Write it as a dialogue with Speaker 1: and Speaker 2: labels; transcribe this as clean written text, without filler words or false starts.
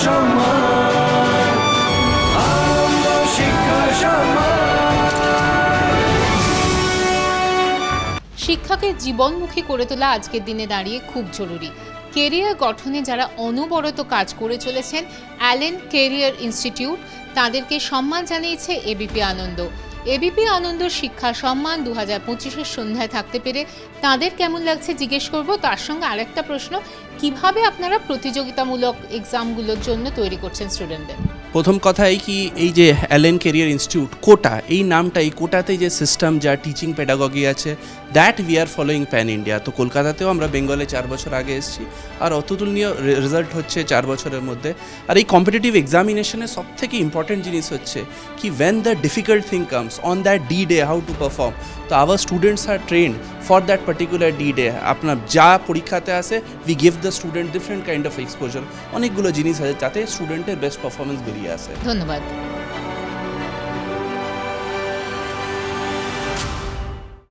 Speaker 1: সম্মান, আনন্দ শিক্ষা সম্মান।
Speaker 2: শিক্ষাকে জীবনমুখী করে তোলা আজকের দিনে দাঁড়িয়ে খুব জরুরি। কেরিয়ার গঠনে যারা অনবরত কাজ করে চলেছেন, অ্যালেন কেরিয়ার ইনস্টিটিউট তাদেরকে সম্মান জানিয়েছে এবিপি আনন্দ। এবিপি আনন্দ শিক্ষা সম্মান 2025-এর সন্ধ্যায় থাকতে পেরে তাদের কেমন লাগছে জিজ্ঞেস করব। তার সঙ্গে আরেকটা প্রশ্ন, কিভাবে আপনারা প্রতিযোগিতামূলক এক্সামগুলোর জন্য তৈরি করছেন স্টুডেন্টদের?
Speaker 3: প্রথম কথা এই যে অ্যালেন কেরিয়ার ইনস্টিটিউট, কোটা, এই নামটা, এই কোটাতে যে সিস্টেম, যা টিচিং পেডাগজি আছে, that we are following pan India. তো কলকাতাতেও আমরা বেঙ্গলে 4 বছর আগে এসেছি, আর অতুলনীয় রেজাল্ট হচ্ছে 4 বছরের মধ্যে। আর এই কম্পিটিটিভ এক্সামিনেশনের সব থেকে ইম্পর্টেন্ট জিনিস হচ্ছে কি, when the difficult thing comes on that D day, how to perform. তো our students are trained for that particular D day. আপনার যা পরীক্ষাতে আসে, we give the student different kind of exposure. অনেকগুলো জিনিস আছে যাতে স্টুডেন্টের বেস্ট পারফরমেন্স বেরিয়ে আসে।
Speaker 2: ধন্যবাদ।